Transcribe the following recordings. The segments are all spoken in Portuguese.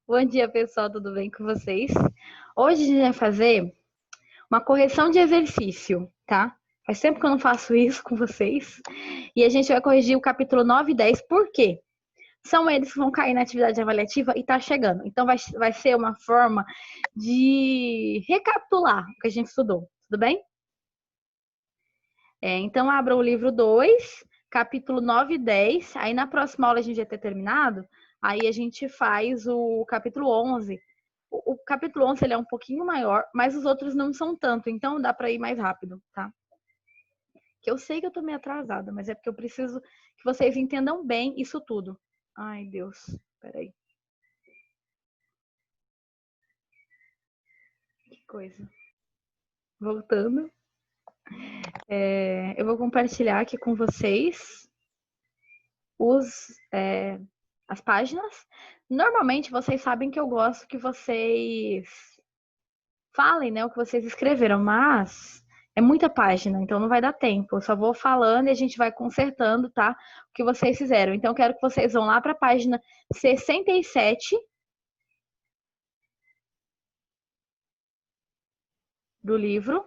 Bom dia, pessoal, tudo bem com vocês? Hoje a gente vai fazer uma correção de exercício, tá? Faz tempo que eu não faço isso com vocês. E a gente vai corrigir o capítulo 9 e 10, por quê? São eles que vão cair na atividade avaliativa e tá chegando. Então vai ser uma forma de recapitular o que a gente estudou, tudo bem? Então abra o livro 2, capítulo 9 e 10. Aí na próxima aula a gente vai ter terminado. Aí a gente faz o capítulo 11. O capítulo 11 ele é um pouquinho maior, mas os outros não são tanto, então dá para ir mais rápido, tá? Que eu sei que eu tô meio atrasada, mas é porque eu preciso que vocês entendam bem isso tudo. Ai, Deus, peraí. Que coisa. Voltando. Eu vou compartilhar aqui com vocês os, as páginas. Normalmente vocês sabem que eu gosto que vocês falem, né, o que vocês escreveram, mas é muita página, então não vai dar tempo. Eu só vou falando e a gente vai consertando, tá? O que vocês fizeram. Então eu quero que vocês vão lá para a página 67 do livro.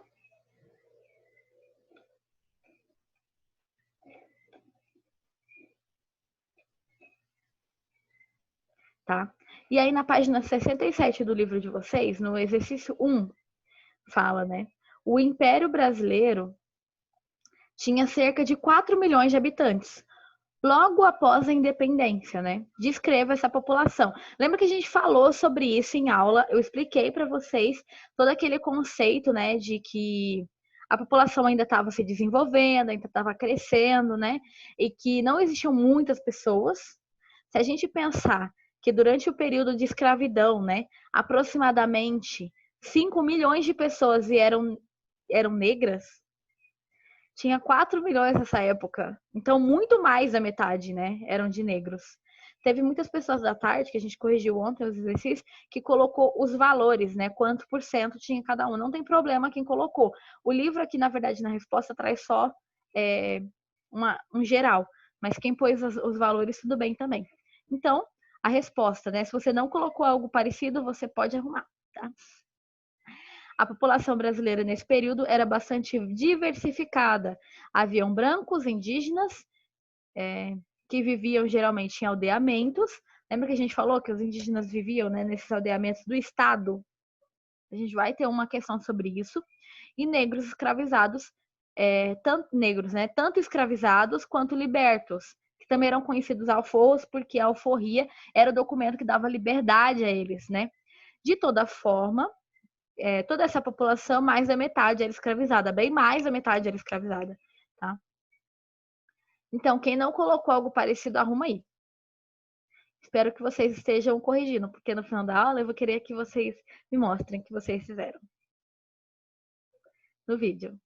Tá? E aí na página 67 do livro de vocês, no exercício 1, fala, né? O Império Brasileiro tinha cerca de 4 milhões de habitantes. Logo após a independência, né? Descreva essa população. Lembra que a gente falou sobre isso em aula? Eu expliquei para vocês todo aquele conceito, né, de que a população ainda estava se desenvolvendo, ainda estava crescendo, né? E que não existiam muitas pessoas. Se a gente pensar que durante o período de escravidão, né, aproximadamente 5 milhões de pessoas eram negras, tinha 4 milhões nessa época. Então, muito mais da metade, né, eram de negros. Teve muitas pessoas da tarde, que a gente corrigiu ontem os exercícios, que colocou os valores, né, quanto por cento tinha cada um. Não tem problema quem colocou. O livro aqui, na verdade, na resposta, traz só um geral. Mas quem pôs os valores, tudo bem também. Então, a resposta, né, se você não colocou algo parecido, você pode arrumar, tá? A população brasileira nesse período era bastante diversificada. Haviam brancos, indígenas, que viviam geralmente em aldeamentos. Lembra que a gente falou que os indígenas viviam, né, nesses aldeamentos do Estado? A gente vai ter uma questão sobre isso. E negros escravizados, tanto negros, né, tanto escravizados quanto libertos, que também eram conhecidos alforros, porque a alforria era o documento que dava liberdade a eles, né? De toda forma, toda essa população, mais da metade era escravizada, bem mais da metade era escravizada, tá? Então, quem não colocou algo parecido, arruma aí. Espero que vocês estejam corrigindo, porque no final da aula eu vou querer que vocês me mostrem o que vocês fizeram no vídeo.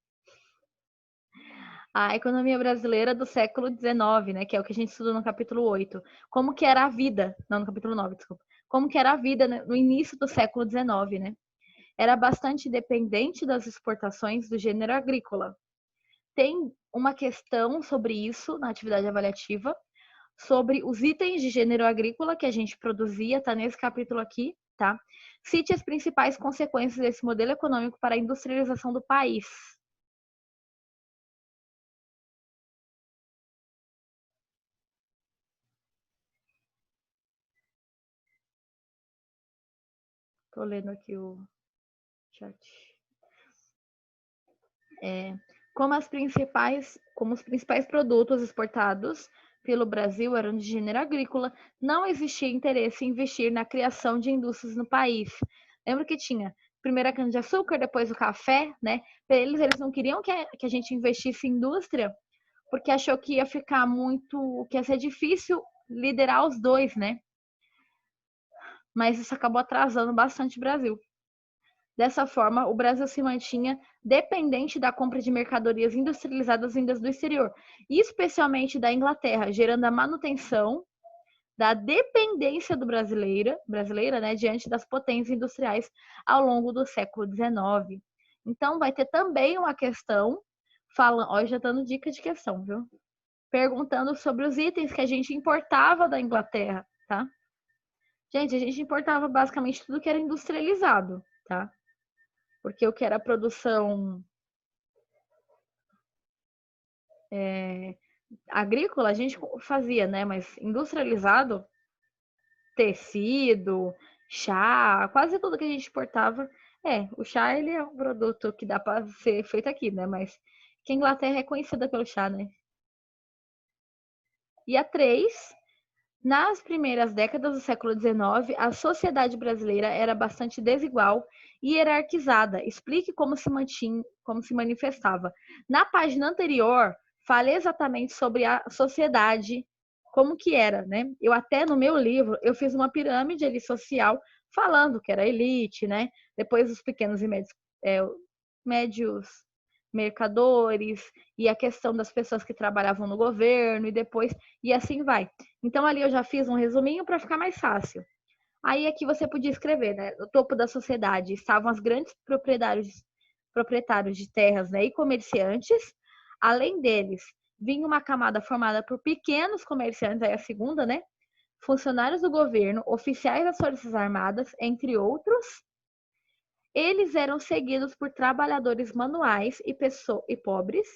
A economia brasileira do século XIX, né, que é o que a gente estudou no capítulo 8. Como que era a vida, não, no capítulo 9, desculpa. Como que era a vida no início do século XIX, né? Era bastante dependente das exportações do gênero agrícola. Tem uma questão sobre isso na atividade avaliativa, sobre os itens de gênero agrícola que a gente produzia, tá nesse capítulo aqui, tá? Cite as principais consequências desse modelo econômico para a industrialização do país. Tô lendo aqui o chat. Como os principais produtos exportados pelo Brasil eram de gênero agrícola, não existia interesse em investir na criação de indústrias no país. Lembra que tinha primeiro a cana-de-açúcar, depois o café, né? Para eles não queriam que a gente investisse em indústria, porque achou que ia ficar muito, que ia ser difícil liderar os dois, né? Mas isso acabou atrasando bastante o Brasil. Dessa forma, o Brasil se mantinha dependente da compra de mercadorias industrializadas vindas do exterior, especialmente da Inglaterra, gerando a manutenção da dependência do brasileira, né, diante das potências industriais ao longo do século XIX. Então, vai ter também uma questão, falando, ó, já dando dica de questão, viu? Perguntando sobre os itens que a gente importava da Inglaterra, tá? Gente, a gente importava basicamente tudo que era industrializado, tá? Porque o que era produção agrícola a gente fazia, né? Mas industrializado, tecido, chá, quase tudo que a gente exportava. O chá ele é um produto que dá para ser feito aqui, né? Mas que a Inglaterra é conhecida pelo chá, né? E a 3, nas primeiras décadas do século XIX, a sociedade brasileira era bastante desigual e hierarquizada. Explique como se manifestava. Na página anterior, falei exatamente sobre a sociedade, como que era, né? Eu até no meu livro, eu fiz uma pirâmide ali social falando que era elite, né? Depois os pequenos e médios mercadores e a questão das pessoas que trabalhavam no governo e assim vai. Então ali eu já fiz um resuminho para ficar mais fácil. Aí aqui você podia escrever, né? No topo da sociedade estavam os grandes proprietários de terras, né, e comerciantes. Além deles, vinha uma camada formada por pequenos comerciantes, aí a segunda, né? Funcionários do governo, oficiais das Forças Armadas, entre outros. Eles eram seguidos por trabalhadores manuais e pobres.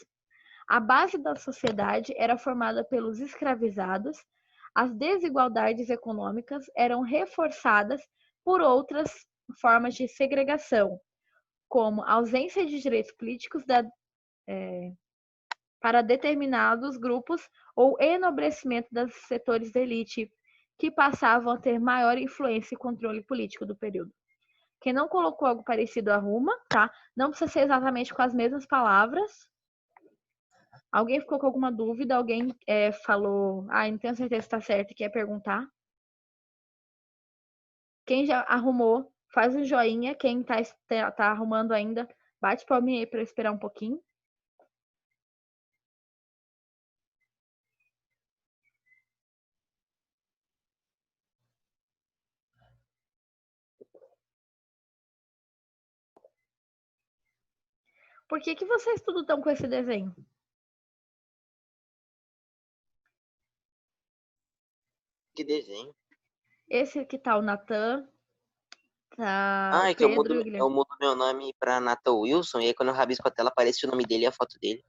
A base da sociedade era formada pelos escravizados. As desigualdades econômicas eram reforçadas por outras formas de segregação, como ausência de direitos políticos para determinados grupos ou enobrecimento dos setores da elite, que passavam a ter maior influência e controle político do período. Quem não colocou algo parecido arruma, tá? Não precisa ser exatamente com as mesmas palavras. Alguém ficou com alguma dúvida? Alguém falou, não tenho certeza se está certo e quer perguntar? Quem já arrumou, faz um joinha. Quem tá arrumando ainda, bate palminha aí para eu esperar um pouquinho. Por que vocês tudo estão com esse desenho? Que desenho? Esse aqui tá o Natan, tá o É que eu Pedro mudo, e o eu Guilherme. mudo meu nome pra Nathan Wilson, e aí quando eu rabisco a tela aparece o nome dele e a foto dele.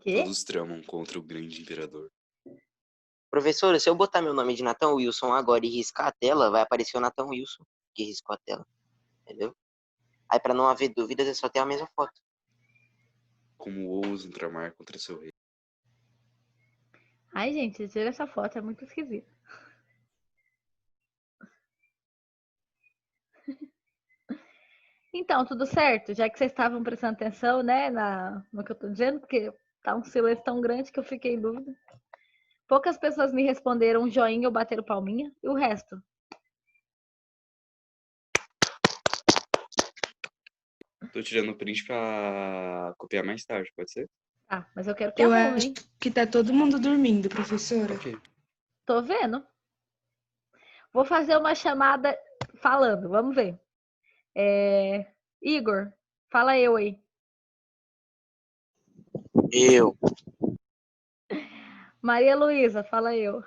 Quê? Todos tramam contra o grande imperador. Professora, se eu botar meu nome de Nathan Wilson agora e riscar a tela, vai aparecer o Nathan Wilson que riscou a tela. Entendeu? Aí pra não haver dúvidas, é só ter a mesma foto. Como ousam tramar contra seu rei? Ai, gente, tira essa foto, é muito esquisito. Então, tudo certo? Já que vocês estavam prestando atenção, né, no que eu tô dizendo, porque tá um silêncio tão grande que eu fiquei em dúvida. Poucas pessoas me responderam joinha ou bateram palminha, e o resto? Tô tirando o print pra copiar mais tarde, pode ser? Ah, mas eu quero que Eu arrume, acho hein? que tá todo mundo dormindo, professora. Ok. Tô vendo. Vou fazer uma chamada falando, vamos ver. Igor, fala eu aí. Eu. Maria Luísa, fala eu.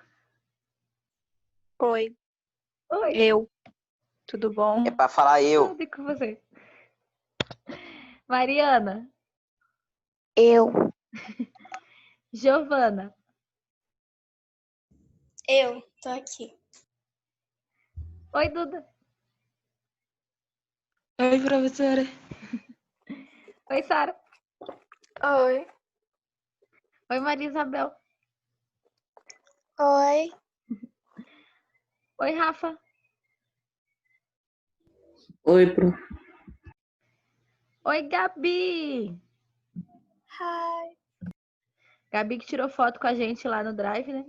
Oi, Oi, eu. Tudo bom? É pra falar eu. tudo com você. Mariana, Eu. Giovana, Eu tô aqui. oi, Duda. Oi, professora. Oi, Sara. Oi. Oi, Maria Isabel. Oi. Oi, Rafa. Oi, Pro. Oi, Gabi. Hi. Gabi que tirou foto com a gente lá no Drive, né?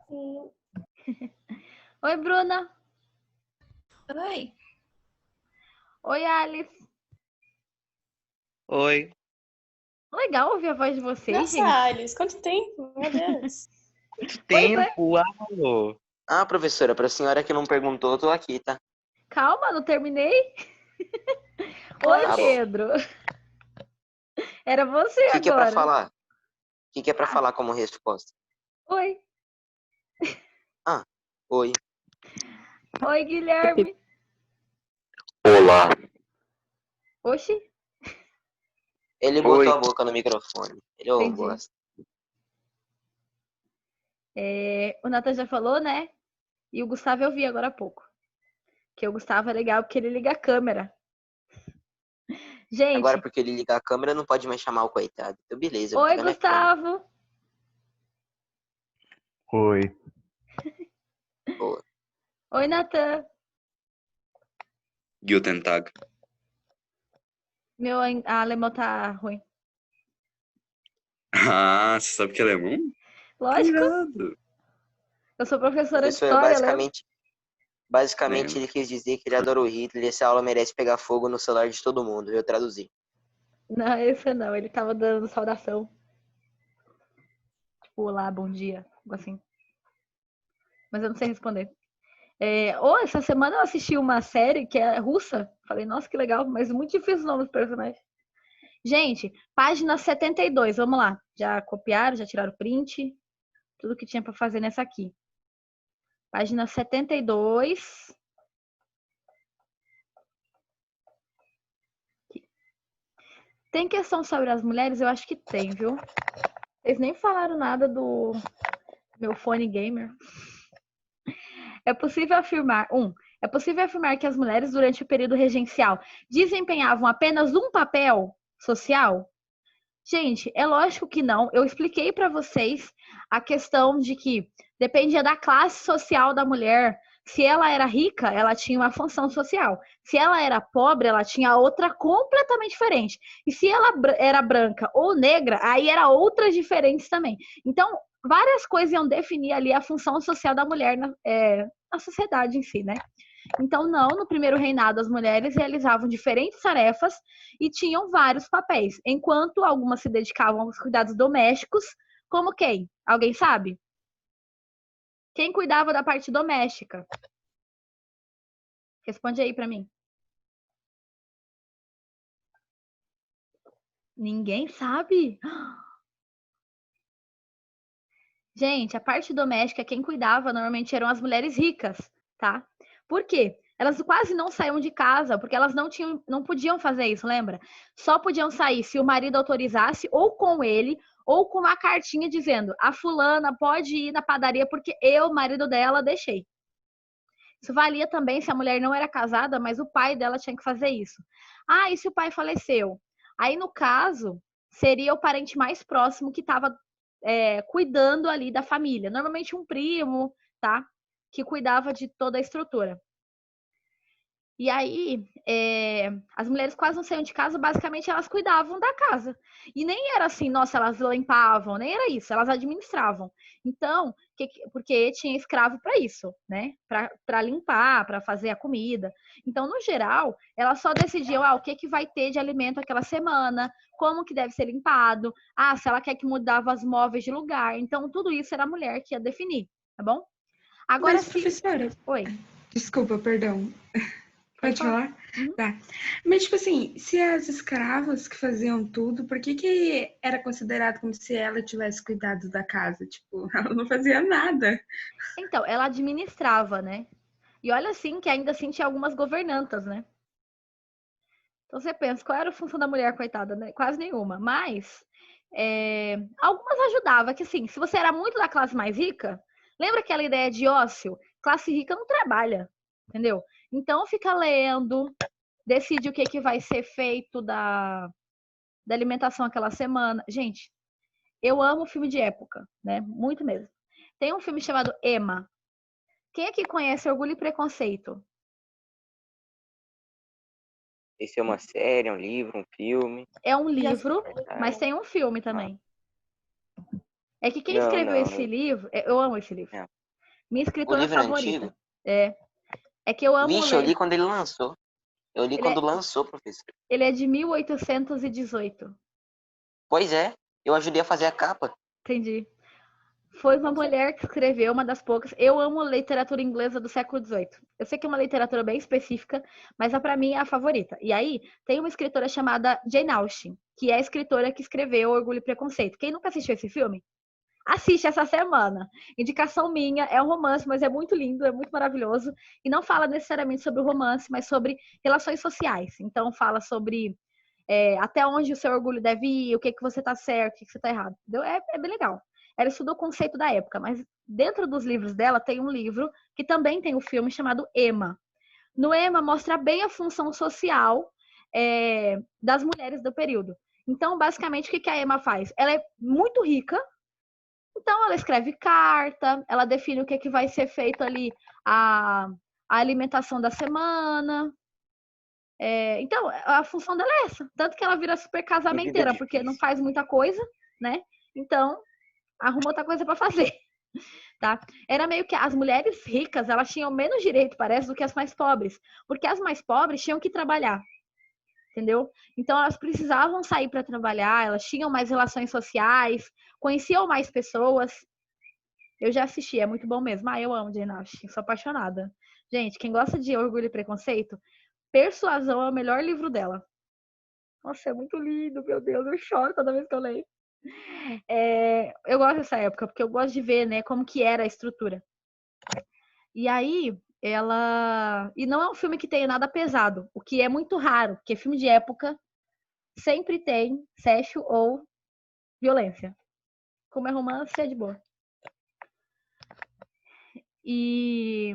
Sim. Oi, Bruna. Oi. Oi, Alice. Oi. Legal ouvir a voz de vocês, Nossa, gente. Alice, quanto tempo? Meu Deus. Pois é. Uau! Professora, pra senhora que não perguntou, eu tô aqui, tá? Calma, não terminei. Oi, Tá bom. Pedro. Era você O que é pra agora. falar? O que é pra falar como resposta? Oi. Oi. Oi, Guilherme. Olá. Oxi, Ele botou a boca no microfone. Ele Entendi. gosta. o Nathan já falou, né? E o Gustavo eu vi agora há pouco. Que o Gustavo é legal porque ele liga a câmera. Gente, Agora, porque ele liga a câmera, não pode mais chamar o coitado. Então, beleza. eu vou oi, pegar minha câmera. Gustavo. Oi. Boa. Oi, Nathan. Guten Tag. Meu alemão tá ruim. Ah, você sabe que é alemão? Lógico, Irado. eu sou professora de Professor, história, lembra? basicamente Lembro. ele quis dizer que ele adora o Hitler e essa aula merece pegar fogo no celular de todo mundo. Eu traduzi. Não, esse não. Ele tava dando saudação. Tipo, olá, bom dia. Algo assim. Mas eu não sei responder. Essa semana eu assisti uma série que é russa. Falei, nossa, que legal. Mas muito difícil o nome dos personagens. Gente, página 72. Vamos lá. Já copiaram, já tiraram o print. Tudo que tinha pra fazer nessa aqui. Página 72. Tem questão sobre as mulheres? Eu acho que tem, viu? Eles nem falaram nada do meu fone gamer. É possível afirmar que as mulheres, durante o período regencial, desempenhavam apenas um papel social? Gente, é lógico que não. Eu expliquei para vocês a questão de que dependia da classe social da mulher. Se ela era rica, ela tinha uma função social. Se ela era pobre, ela tinha outra completamente diferente. E se ela era branca ou negra, aí era outras diferentes também. Então, várias coisas iam definir ali a função social da mulher na sociedade em si, né? Então, não, no primeiro reinado, as mulheres realizavam diferentes tarefas e tinham vários papéis, enquanto algumas se dedicavam aos cuidados domésticos, como quem? Alguém sabe? Quem cuidava da parte doméstica? Responde aí para mim. Ninguém sabe? Gente, a parte doméstica, quem cuidava normalmente eram as mulheres ricas, tá? Por quê? Elas quase não saíam de casa, porque elas não podiam fazer isso, lembra? Só podiam sair se o marido autorizasse, ou com ele, ou com uma cartinha dizendo: a fulana pode ir na padaria porque eu, marido dela, deixei. Isso valia também se a mulher não era casada, mas o pai dela tinha que fazer isso. Ah, e se o pai faleceu? Aí, no caso, seria o parente mais próximo que estava cuidando ali da família. Normalmente um primo, tá? Que cuidava de toda a estrutura. E aí, as mulheres quase não saíam de casa, basicamente elas cuidavam da casa. E nem era assim, nossa, elas limpavam, nem era isso, elas administravam. Então, porque tinha escravo para isso, né? Para limpar, para fazer a comida. Então, no geral, elas só decidiam o que vai ter de alimento aquela semana, como que deve ser limpado, se ela quer que mudava os móveis de lugar. Então, tudo isso era a mulher que ia definir, tá bom? Agora, Mas, professora, Oi. desculpa, perdão. Pode falar? Uhum. Tá. Mas, tipo assim, se as escravas que faziam tudo, por que era considerado como se ela tivesse cuidado da casa? Tipo, ela não fazia nada. Então, ela administrava, né? E olha assim que ainda assim tinha algumas governantas, né? Então você pensa, qual era a função da mulher, coitada, né? Quase nenhuma. Mas algumas ajudavam, que assim, se você era muito da classe mais rica, lembra aquela ideia de ócio? Classe rica não trabalha, entendeu? Então fica lendo, decide o que vai ser feito da alimentação aquela semana. Gente, eu amo filme de época, né? Muito mesmo. Tem um filme chamado Emma. Quem aqui conhece Orgulho e Preconceito? Esse é uma série, é um livro, um filme. É um livro, mas tem um filme também. É que quem escreveu esse livro... Eu amo esse livro. Não. Minha escritora livro é favorita. antigo? É que eu amo Vixe, eu ler. li quando ele lançou. Eu li Ele quando lançou, professor. Ele é de 1818. Pois é, eu ajudei a fazer a capa. Entendi. Foi uma mulher que escreveu, uma das poucas. Eu amo literatura inglesa do século XVIII. Eu sei que é uma literatura bem específica, mas pra mim é a favorita. E aí, tem uma escritora chamada Jane Austen, que é a escritora que escreveu Orgulho e Preconceito. Quem nunca assistiu esse filme? Assiste essa semana. Indicação minha, é um romance, mas é muito lindo, é muito maravilhoso. E não fala necessariamente sobre o romance, mas sobre relações sociais. Então fala sobre até onde o seu orgulho deve ir, o que você tá certo, o que você tá errado. Entendeu? É bem legal. Ela estudou o conceito da época, mas dentro dos livros dela tem um livro que também tem um filme chamado Emma. No Emma mostra bem a função social das mulheres do período. Então, basicamente, o que a Emma faz? Ela é muito rica, então ela escreve carta, ela define o que vai ser feito ali, a alimentação da semana. Então, a função dela é essa. Tanto que ela vira super casamenteira, porque não faz muita coisa, né? Então, arruma outra coisa para fazer. Tá? Era meio que as mulheres ricas, elas tinham menos direito, parece, do que as mais pobres. Porque as mais pobres tinham que trabalhar. Entendeu? Então, elas precisavam sair para trabalhar, elas tinham mais relações sociais, conheciam mais pessoas. Eu já assisti, é muito bom mesmo. Eu amo Jane Austen, sou apaixonada. Gente, quem gosta de Orgulho e Preconceito, Persuasão é o melhor livro dela. Nossa, é muito lindo, meu Deus, eu choro toda vez que eu leio. Eu gosto dessa época, porque eu gosto de ver, né, como que era a estrutura. E aí, E não é um filme que tenha nada pesado, o que é muito raro, porque filme de época sempre tem sexo ou violência. Como é romance, é de boa. E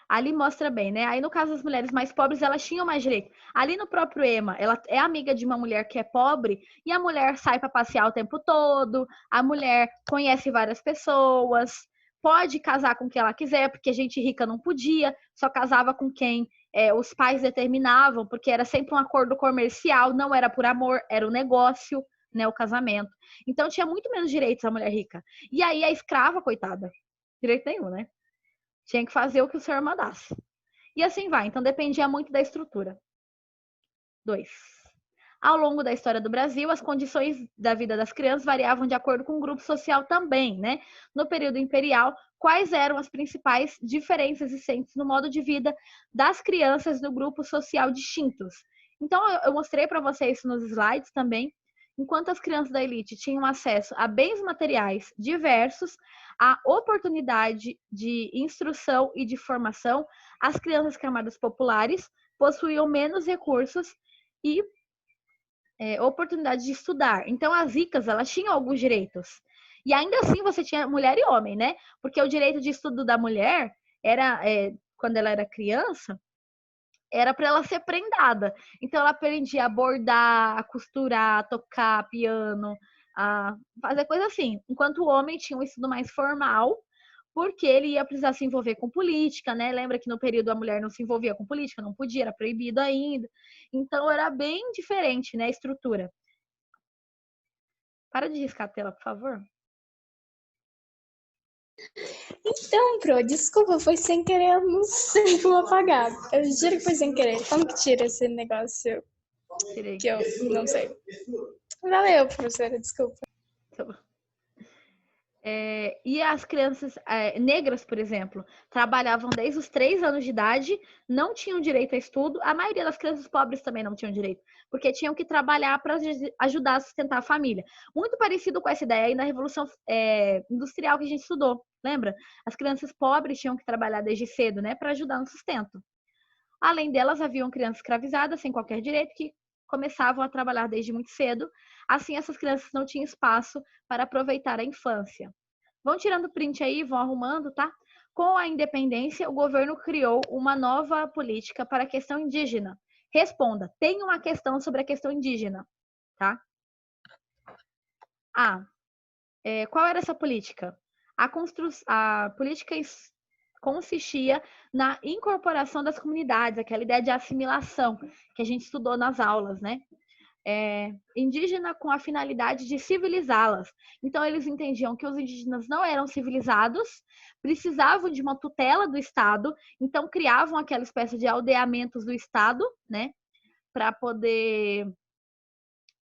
ali mostra bem, né? Aí no caso das mulheres mais pobres, elas tinham mais direito. Ali no próprio Emma, ela é amiga de uma mulher que é pobre e a mulher sai para passear o tempo todo, a mulher conhece várias pessoas, pode casar com quem ela quiser, porque gente rica não podia, só casava com quem os pais determinavam, porque era sempre um acordo comercial, não era por amor, era um negócio, né, o casamento. Então tinha muito menos direitos a mulher rica. E aí a escrava, coitada, direito nenhum, né? Tinha que fazer o que o senhor mandasse. E assim vai. Então, dependia muito da estrutura. 2. Ao longo da história do Brasil, as condições da vida das crianças variavam de acordo com o grupo social também, né? No período imperial, quais eram as principais diferenças existentes no modo de vida das crianças do grupo social distintos? Então, eu mostrei para vocês isso nos slides também. Enquanto as crianças da elite tinham acesso a bens materiais diversos, a oportunidade de instrução e de formação, as crianças camadas populares possuíam menos recursos e oportunidade de estudar. Então, as ricas, elas tinham alguns direitos. E ainda assim, você tinha mulher e homem, né? Porque o direito de estudo da mulher era, quando ela era criança, era para ela ser prendada. Então, ela aprendia a bordar, a costurar, a tocar piano, a fazer coisa assim. Enquanto o homem tinha um estudo mais formal, porque ele ia precisar se envolver com política, né? Lembra que no período a mulher não se envolvia com política, não podia, era proibido ainda. Então, era bem diferente, né, a estrutura. Para de riscar a tela, por favor. Então, Pro, desculpa, foi sem querer, eu não sei como apagar. Eu juro que foi sem querer. Como que tira esse negócio Tirei. que eu não sei? Valeu, professora, desculpa. E as crianças negras, por exemplo, trabalhavam desde os 3 anos de idade, não tinham direito a estudo. A maioria das crianças pobres também não tinham direito, porque tinham que trabalhar para ajudar a sustentar a família. Muito parecido com essa ideia aí na Revolução Industrial que a gente estudou, lembra? As crianças pobres tinham que trabalhar desde cedo, né, para ajudar no sustento. Além delas, haviam crianças escravizadas sem qualquer direito que começavam a trabalhar desde muito cedo. Assim, essas crianças não tinham espaço para aproveitar a infância. Vão tirando print aí, vão arrumando, tá? Com a independência, o governo criou uma nova política para a questão indígena. Responda, tem uma questão sobre a questão indígena, tá? Qual era essa política? A política consistia na incorporação das comunidades, aquela ideia de assimilação que a gente estudou nas aulas, né? Indígena com a finalidade de civilizá-las. Então, eles entendiam que os indígenas não eram civilizados, precisavam de uma tutela do Estado, então criavam aquela espécie de aldeamentos do Estado, né? Para poder...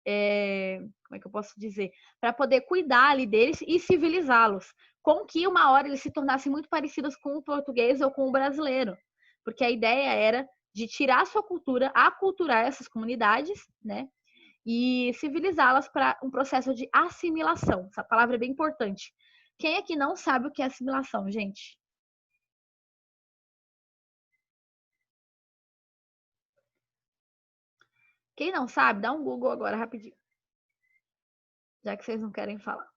como é que eu posso dizer? Para poder cuidar ali deles e civilizá-los, com que uma hora eles se tornassem muito parecidos com o português ou com o brasileiro, porque a ideia era de tirar a sua cultura, aculturar essas comunidades, né? e civilizá-las para um processo de assimilação. Essa palavra é bem importante. Quem aqui não sabe o que é assimilação, gente? Quem não sabe, dá um Google agora rapidinho. Já que vocês não querem falar.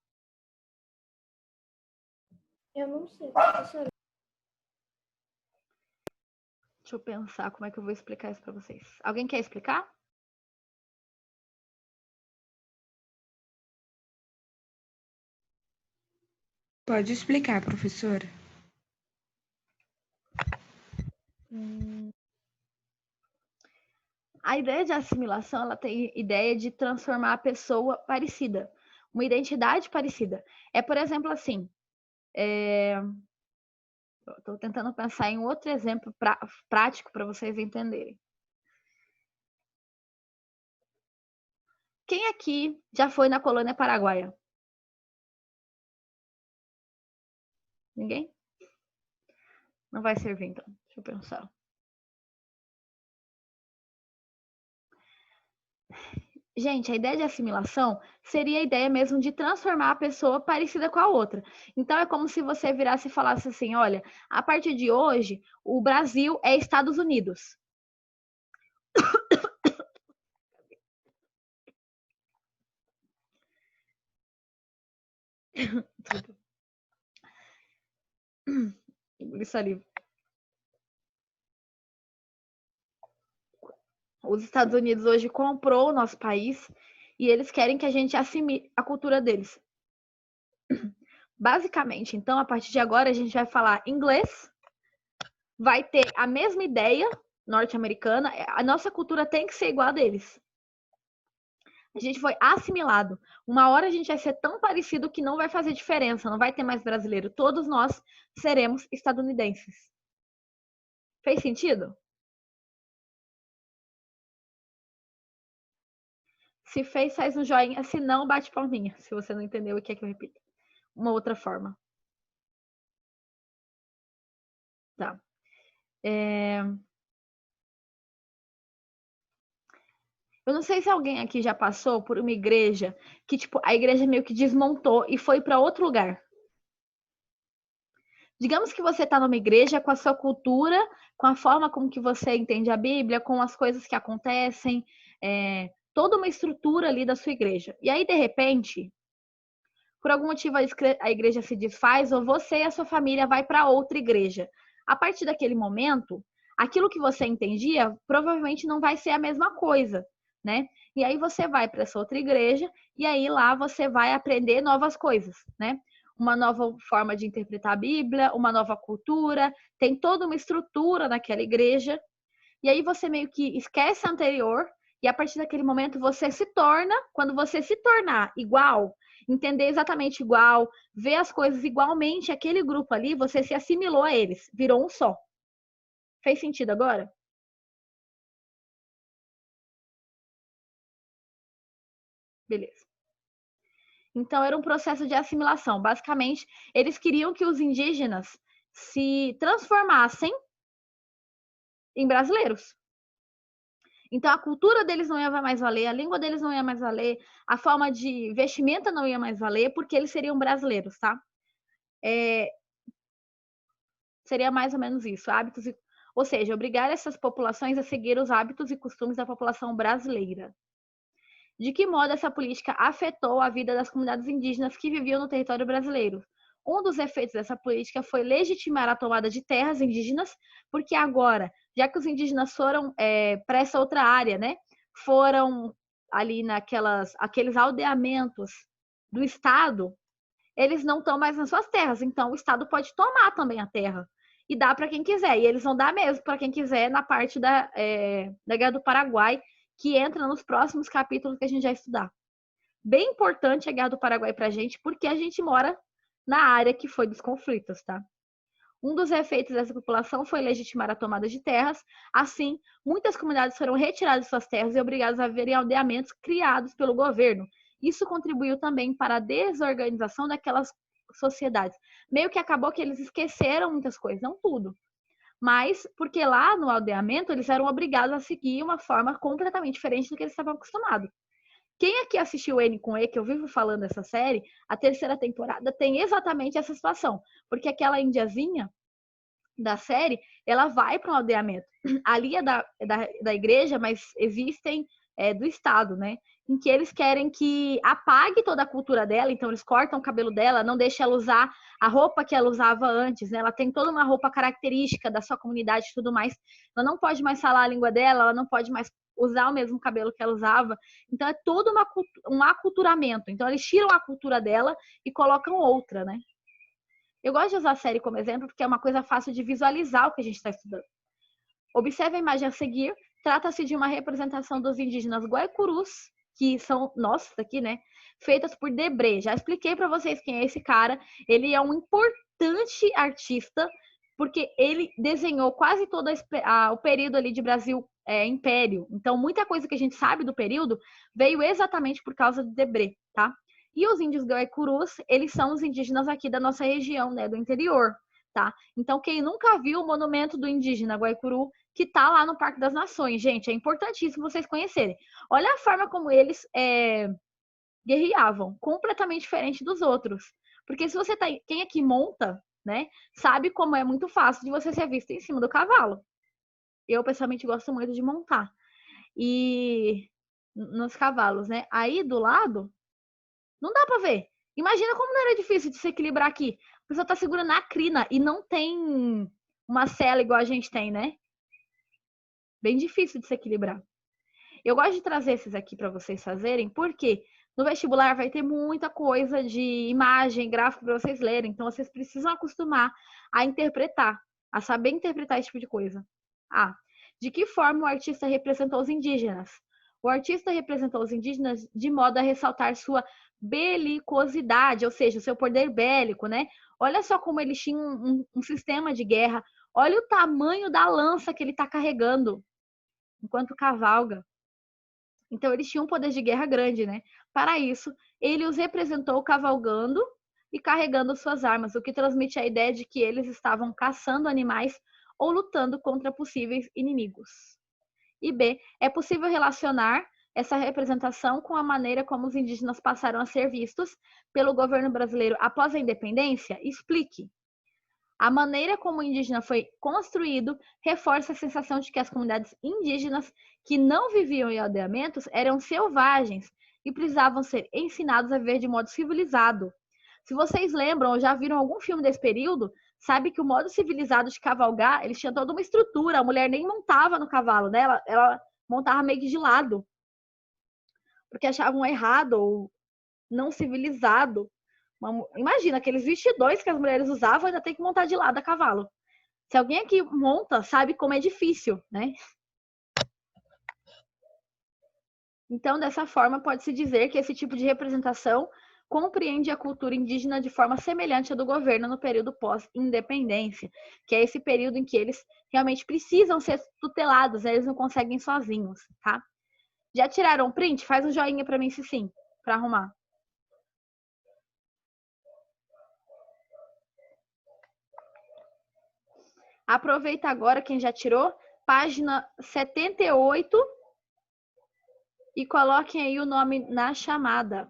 Eu não sei, professora. Deixa eu pensar como é que eu vou explicar isso para vocês. Alguém quer explicar? Pode explicar, professora. A ideia de assimilação, ela tem ideia de transformar a pessoa parecida, uma identidade parecida. É, por exemplo, assim, estou tentando pensar em outro exemplo prático para vocês entenderem. Quem aqui já foi na colônia paraguaia? Ninguém? Não vai servir, então. Deixa eu pensar. Gente, a ideia de assimilação seria a ideia mesmo de transformar a pessoa parecida com a outra. Então, é como se você virasse e falasse assim, olha, a partir de hoje, o Brasil é Estados Unidos. Isso ali. Os Estados Unidos hoje comprou o nosso país e eles querem que a gente assimile a cultura deles. Basicamente, então, a partir de agora, a gente vai falar inglês, vai ter a mesma ideia norte-americana, a nossa cultura tem que ser igual a deles. A gente foi assimilado. Uma hora a gente vai ser tão parecido que não vai fazer diferença, não vai ter mais brasileiro. Todos nós seremos estadunidenses. Fez sentido? Se fez, faz um joinha. Se não, bate palminha. Se você não entendeu o que é que eu repito. Uma outra forma. Tá. Eu não sei se alguém aqui já passou por uma igreja que, tipo, a igreja meio que desmontou e foi para outro lugar. Digamos que você está numa igreja com a sua cultura, com a forma como que você entende a Bíblia, com as coisas que acontecem, toda uma estrutura ali da sua igreja. E aí, de repente, por algum motivo a igreja se desfaz ou você e a sua família vai para outra igreja. A partir daquele momento, aquilo que você entendia provavelmente não vai ser a mesma coisa, né? E aí você vai para essa outra igreja e aí lá você vai aprender novas coisas, né? Uma nova forma de interpretar a Bíblia, uma nova cultura, tem toda uma estrutura naquela igreja. E aí você meio que esquece a anterior e a partir daquele momento você se torna, quando você se tornar igual, entender exatamente igual, ver as coisas igualmente, aquele grupo ali, você se assimilou a eles, virou um só. Fez sentido agora? Beleza. Então, era um processo de assimilação. Basicamente, eles queriam que os indígenas se transformassem em brasileiros. Então, a cultura deles não ia mais valer, a língua deles não ia mais valer, a forma de vestimenta não ia mais valer, porque eles seriam brasileiros, tá? Seria mais ou menos isso. Ou seja, obrigar essas populações a seguir os hábitos e costumes da população brasileira. De que modo essa política afetou a vida das comunidades indígenas que viviam no território brasileiro? Um dos efeitos dessa política foi legitimar a tomada de terras indígenas, porque agora, já que os indígenas foram para essa outra área, né, foram ali aqueles aldeamentos do Estado, eles não estão mais nas suas terras, então o Estado pode tomar também a terra e dar para quem quiser, e eles vão dar mesmo para quem quiser na parte da Guerra do Paraguai, que entra nos próximos capítulos que a gente vai estudar. Bem importante a Guerra do Paraguai para a gente, porque a gente mora na área que foi dos conflitos, tá? Um dos efeitos dessa população foi legitimar a tomada de terras. Assim, muitas comunidades foram retiradas de suas terras e obrigadas a viver em aldeamentos criados pelo governo. Isso contribuiu também para a desorganização daquelas sociedades. Meio que acabou que eles esqueceram muitas coisas, não tudo. Mas porque lá no aldeamento eles eram obrigados a seguir uma forma completamente diferente do que eles estavam acostumados. Quem aqui assistiu N com E, que eu vivo falando dessa série, a terceira temporada tem exatamente essa situação. Porque aquela indiazinha da série, ela vai para um aldeamento. Ali é da igreja, mas existem do Estado, né? Em que eles querem que apague toda a cultura dela, então eles cortam o cabelo dela, não deixam ela usar a roupa que ela usava antes, né? Ela tem toda uma roupa característica da sua comunidade e tudo mais. Ela não pode mais falar a língua dela, ela não pode mais usar o mesmo cabelo que ela usava. Então é todo um aculturamento. Então eles tiram a cultura dela e colocam outra, né? Eu gosto de usar a série como exemplo porque é uma coisa fácil de visualizar o que a gente está estudando. Observe a imagem a seguir. Trata-se de uma representação dos indígenas Guaicurus, que são nossos aqui, né? Feitas por Debré. Já expliquei para vocês quem é esse cara. Ele é um importante artista, porque ele desenhou quase todo o período ali de Brasil Império. Então, muita coisa que a gente sabe do período veio exatamente por causa de Debré, tá? E os índios Guaicurus, eles são os indígenas aqui da nossa região, né? Do interior, tá? Então, quem nunca viu o monumento do indígena Guaicuru, que tá lá no Parque das Nações, gente, é importantíssimo vocês conhecerem. Olha a forma como eles guerreavam, completamente diferente dos outros. Porque se você tá, quem aqui monta, né, sabe como é muito fácil de você ser visto em cima do cavalo. Eu, pessoalmente, gosto muito de montar. E nos cavalos, né? Aí, do lado, não dá pra ver. Imagina como não era difícil de se equilibrar aqui. A pessoa tá segurando a crina e não tem uma sela igual a gente tem, né? Bem difícil de se equilibrar. Eu gosto de trazer esses aqui para vocês fazerem, porque no vestibular vai ter muita coisa de imagem, gráfico para vocês lerem. Então, vocês precisam acostumar a interpretar, a saber interpretar esse tipo de coisa. De que forma o artista representou os indígenas? O artista representou os indígenas de modo a ressaltar sua belicosidade, ou seja, o seu poder bélico, né? Olha só como eles tinham um sistema de guerra. Olha o tamanho da lança que ele está carregando enquanto cavalga. Então, eles tinham um poder de guerra grande, né? Para isso, ele os representou cavalgando e carregando suas armas, o que transmite a ideia de que eles estavam caçando animais ou lutando contra possíveis inimigos. E B, é possível relacionar essa representação com a maneira como os indígenas passaram a ser vistos pelo governo brasileiro após a independência? Explique. A maneira como o indígena foi construído reforça a sensação de que as comunidades indígenas que não viviam em aldeamentos eram selvagens e precisavam ser ensinados a viver de modo civilizado. Se vocês lembram ou já viram algum filme desse período, sabe que o modo civilizado de cavalgar, eles tinham toda uma estrutura, a mulher nem montava no cavalo, né? Ela montava meio que de lado, porque achavam errado ou não civilizado. Imagina, aqueles vestidões que as mulheres usavam, ainda tem que montar de lado a cavalo. Se alguém aqui monta, sabe como é difícil, né? Então, dessa forma, pode-se dizer que esse tipo de representação compreende a cultura indígena de forma semelhante à do governo no período pós-independência, que é esse período em que eles realmente precisam ser tutelados, né? Eles não conseguem sozinhos, tá? Já tiraram print? Faz um joinha para mim se sim, para arrumar. Aproveita agora, quem já tirou, página 78 e coloquem aí o nome na chamada.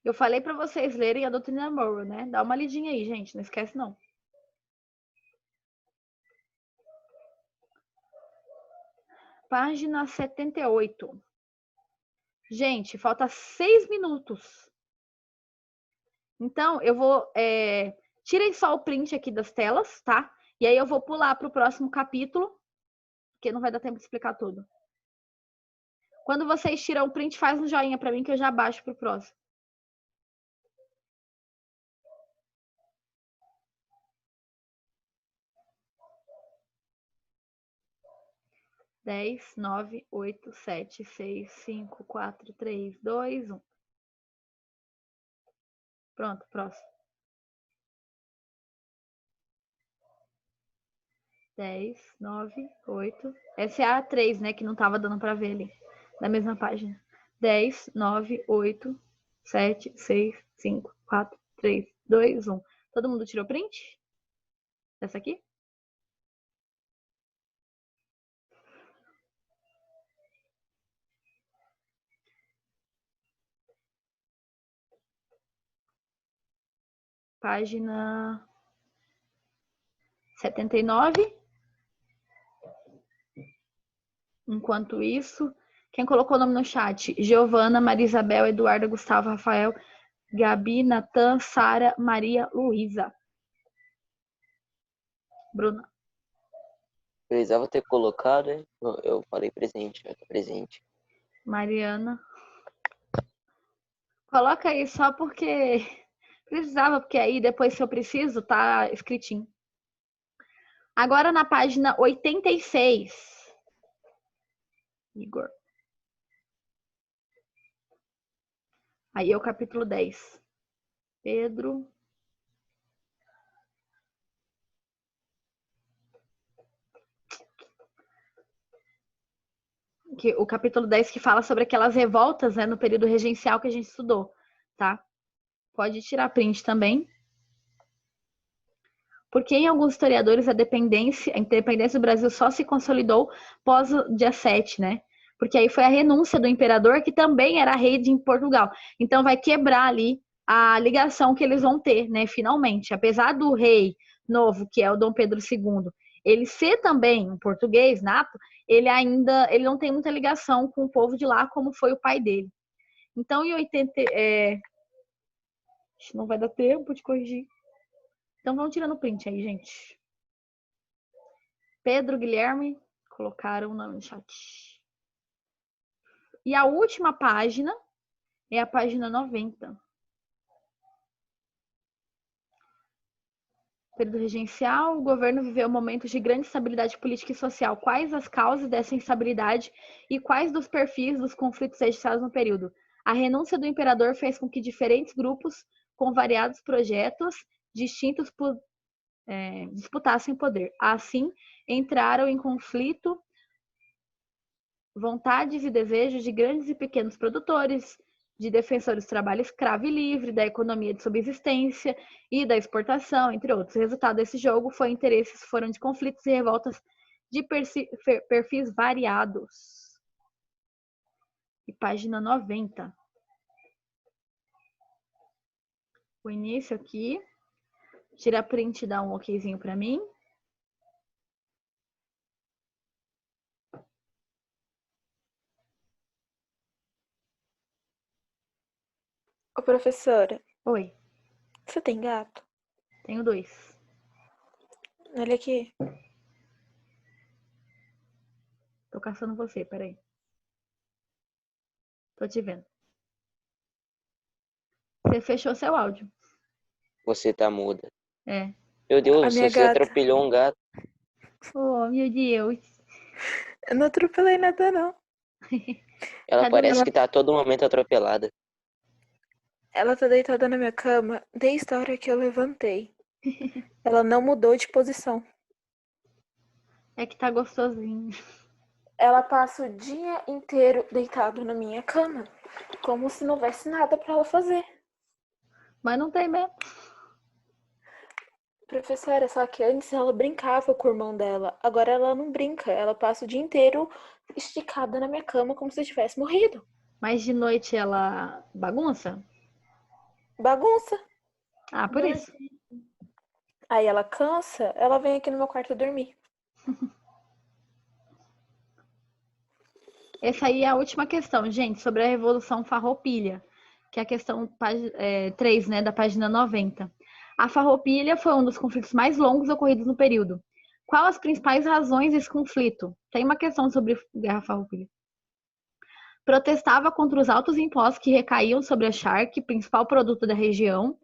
Eu falei para vocês lerem a doutrina Monroe, né? Dá uma lidinha aí, gente, não esquece não. Página 78. Gente, falta 6 minutos. Então, eu vou... tirem só o print aqui das telas, tá? E aí eu vou pular para o próximo capítulo, porque não vai dar tempo de explicar tudo. Quando vocês tiram o print, faz um joinha para mim que eu já baixo para o próximo. Dez, 9, 8, 7, 6, 5, 4, 3, 2, 1. Pronto, próximo. 10, 9, 8. Essa é a 3, né? Que não tava dando para ver ali. Na mesma página. 10, 9, 8, 7, 6, 5, 4, 3, 2, 1. Todo mundo tirou print? Essa aqui? Página 79. Enquanto isso, quem colocou o nome no chat? Giovana, Maria Isabel, Eduardo, Gustavo, Rafael, Gabi, Natan, Sara, Maria, Luísa. Bruna. Precisava ter colocado, hein? Eu falei presente, eu tô presente. Mariana. Coloca aí só porque precisava, porque aí depois, se eu preciso, tá escritinho. Agora na página 86. Igor. Aí é o capítulo 10. Pedro. O capítulo 10 que fala sobre aquelas revoltas, né, no período regencial que a gente estudou, tá? Pode tirar print também. Porque em alguns historiadores a independência do Brasil só se consolidou pós o dia 7, né? Porque aí foi a renúncia do imperador, que também era rei de Portugal. Então vai quebrar ali a ligação que eles vão ter, né? Finalmente. Apesar do rei novo, que é o Dom Pedro II, ele ser também um português nato, ele não tem muita ligação com o povo de lá, como foi o pai dele. Então, em 80... Não vai dar tempo de corrigir. Então, vamos tirando print aí, gente. Pedro, Guilherme, colocaram o nome no chat. E a última página é a página 90. Período regencial, o governo viveu momentos de grande instabilidade política e social. Quais as causas dessa instabilidade e quais dos perfis dos conflitos registrados no período? A renúncia do imperador fez com que diferentes grupos com variados projetos distintos disputassem poder. Assim, entraram em conflito vontades e desejos de grandes e pequenos produtores, de defensores do trabalho escravo e livre, da economia de subsistência e da exportação, entre outros. O resultado desse jogo foram de conflitos e revoltas de perfis variados. E página 90. O início aqui. Tira print e dá um okzinho para mim. Ô, professora, Oi, você tem gato? tenho 2. Olha aqui. Tô caçando você, peraí. Tô te vendo. Você fechou seu áudio. Você tá muda. É. Meu Deus, minha você gata. atropelou um gato. Oh, meu Deus. Eu não atropelei nada, não. Ela Cadê parece ela? que tá a todo momento atropelada. Ela tá deitada na minha cama desde a hora que eu levantei. Ela não mudou de posição. É que tá gostosinho. Ela passa o dia inteiro deitado na minha cama, como se não houvesse nada pra ela fazer. Mas não tem mesmo. Professora, só que antes ela brincava com o irmão dela. Agora ela não brinca. Ela passa o dia inteiro esticada na minha cama como se eu tivesse morrido. Mas de noite ela bagunça? Bagunça. Ah, por isso. Aí ela cansa, ela vem aqui no meu quarto dormir. Essa aí é a última questão, gente, sobre a Revolução Farroupilha, que é a questão 3, né, da página 90. A Farroupilha foi um dos conflitos mais longos ocorridos no período. Quais as principais razões desse conflito? Tem uma questão sobre a Guerra Farroupilha. Protestava contra os altos impostos que recaíam sobre a charque, principal produto da região.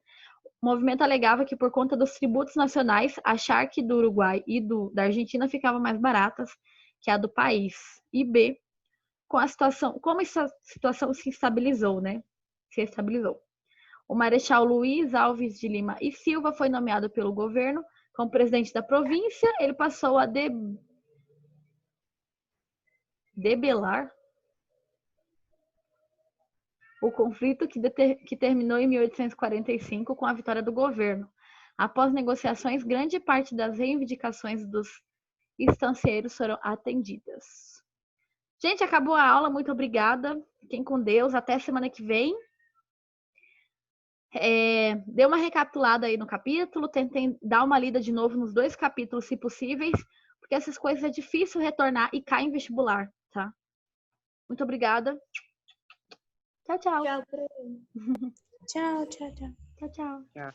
O movimento alegava que, por conta dos tributos nacionais, a charque do Uruguai e da Argentina ficavam mais baratas que a do país. E B, como essa situação se estabilizou, né? Se estabilizou. O Marechal Luiz Alves de Lima e Silva foi nomeado pelo governo como presidente da província. Ele passou a debelar o conflito que terminou em 1845 com a vitória do governo. Após negociações, grande parte das reivindicações dos estancieiros foram atendidas. Gente, acabou a aula. Muito obrigada. Fiquem com Deus. Até semana que vem. Dê uma recapitulada aí no capítulo, tentem dar uma lida de novo nos 2 capítulos, se possíveis, porque essas coisas é difícil retornar e cai em vestibular, tá? Muito obrigada. Tchau, tchau. Tchau pra ele. Tchau, tchau, tchau. Tchau, tchau. Tchau.